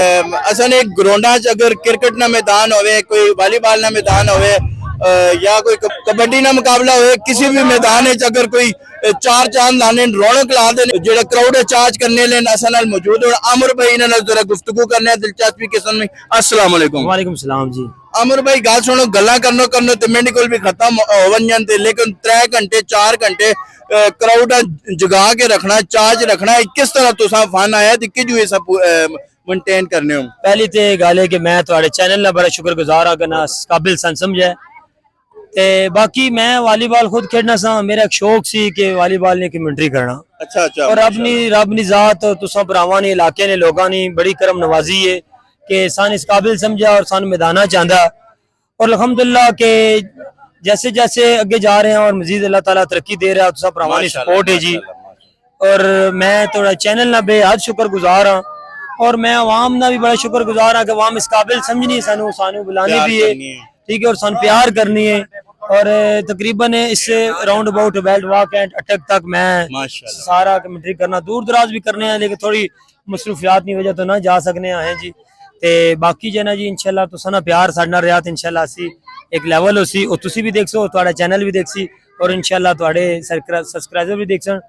असन एक ग्राउंडा च अगर क्रिकेट ना मैदान होवे, कोई वॉलीबॉल ना मैदान होवे या कोई कबड्डी ना मुकाबला होवे, किसी भी मैदान च अगर कोई चार चांद लाने रौनक ला दे जेड़ा क्राउड चार्ज करने लेन असन नाल मौजूद हो। आमिर भाई इन्हां नाल जरा गुफ्तगू करने दिलचस्पी किस्म में। अस्सलाम वालेकुम। वालेकुम सलाम जी। आमिर भाई गल सुनो, गल्लां करनो ते मिंट कोल भी खत्म होवन जांदे, लेकिन 3 घंटे 4 घंटे क्राउड जगा के रखना, चार्ज रखना, किस तरह तुसा फन आया ते कि जो सब मेंटेन करने हो? पहली तो गल है कि मैं तुम्हारे चैनल का बड़ा शुक्रगुजार हाँ कि ना काबिल सन समझे। ते बाकी मैं वालीबॉल खुद खेलना सा, मेरा एक शौक सी कि वालीबॉल ने कमेंट्री करना। अच्छा अच्छा। और रब नी जात तुसा भरावां ने इलाके ने लोगों ने बड़ी करम नवाजी है कि सान इस काबिल समझा और सान मैदाना चाहता। और अल्हम्दुलिल्लाह के जैसे जैसे अगे जा रहे हैं और मजीद अल्लाह ताला तरक्की दे रहा है, तुसा भरावां ने सपोर्ट है जी। और मैं थोड़ा चैनल ना बेहद शुक्रगुजार हाँ और मैं अवाम ना भी बड़ा शुक्रगुजार हाँ कि अवाम इस काबिल समझनी, सानू सानू बुलानी भी है, ठीक है, और सन प्यार करनी है। और तकरीबन इससे round about belt walk and attack तक मैं सारा कमेंट्री करना, दूर दराज भी करने हैं, लेकिन थोड़ी मसरूफियात की वजह तो ना जा सकने हैं जी। ते बाकी जो ना जी इंशाल्लाह तुसा ना प्यार साडे नाल रहा, इंशाल्लाह असी एक लेवल होसी और तुसी भी देखसो, तुहाडा चैनल भी देखसी और इंशाल्लाह तुहाडे सब्सक्राइबर भी देखसन।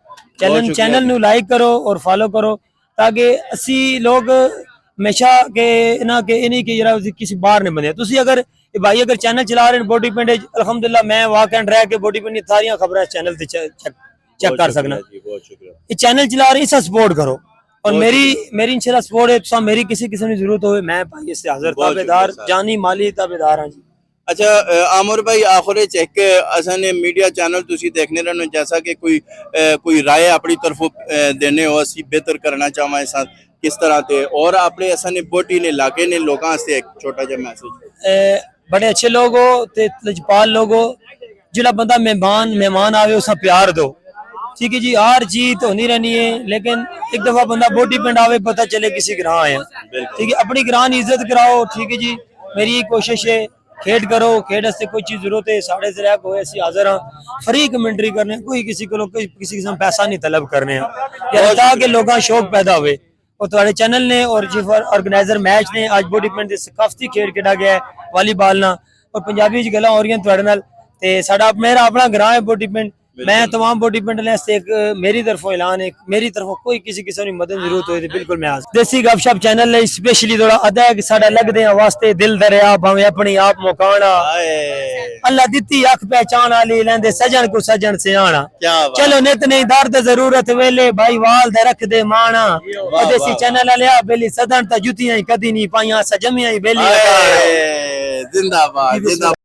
चैनल नू लाइक करो और फॉलो करो ताकि असी लोग हमेशा के ना के इन्हीं के जरा किसी बाहर नहीं बने। तुसी अगर भाई अगर चैनल चला रहे हैं बॉडी पेंट, अल्हम्दुलिल्लाह मैं वॉक एंड रह के बॉडी पेंट सारी खबर चैनल से चेक कर सकना। ये चैनल चला रहे हैं, सपोर्ट करो और मेरी इंशाल्लाह सपोर्ट है। तो मेरी किसी किस्म की जरूरत हो, मैं भाई इससे हाजिर ताबेदार, जानी माली ताबेदार हाँ जी। अच्छा आमिर भाई, आखिर एक असन मीडिया चैनल तुसी देखने रहने, जैसा कि कोई राय अपनी तरफों देने हो, असी बेहतर करना चाहवा साथ किस तरह ते, और अपने असन बोटी ने इलाके ने लोगों से एक छोटा सा मैसेज। बड़े अच्छे लोग हो ते लजपाल लोग हो, जिला बंदा मेहमान आवे उसे प्यार दो, ठीक है जी। हार जीत होनी रहनी है, लेकिन एक दफा बंदा बोटी पिंड आवे पता चले किसी ग्रां आया, ठीक है, अपनी ग्रां की इज्जत कराओ, ठीक है जी। मेरी कोशिश है खेड करो, खेड से कोई चीज जरूरत है साढ़े से रह असी हाजिर हाँ फ्री कमेंट्री करने, कोई किसी को किसी किस्म पैसा नहीं तलब करने ताकि लोगों शौक पैदा हुए। और तुम्हारे चैनल ने और जी ऑर्गेनाइजर मैच ने आज बॉडी पेंट सकाफती खेड खेड़ा गया है वालीबॉल ना, और पंजाबी च गल्लां हो रही तुहाडे नाल। ते साडा मेरा अपना ग्रां है बॉडी पेंट, मैं तमाम बॉडी पेंट से एक मेरी तरफों ऐलान है, मेरी तरफों कोई किसी किस्म की मदद जरूरत हो तो बिल्कुल मैं आज देसी गपशप चैनल ने स्पेशली थोड़ा अदा है कि साडा लगदे हैं वास्ते दिल दरिया भावे अपनी आप मुकाना, अल्लाह दित्ती अख पहचान आली लेंदे सजन को सजन से आना, चलो नित नहीं दर्द जरूरत वेले भाई वाल दे रख दे माना, देसी चैनल वाले बेली सदन ता जुतियां कदी नहीं पाइयां सजमियां बेली जिंदाबाद जिंदाबाद।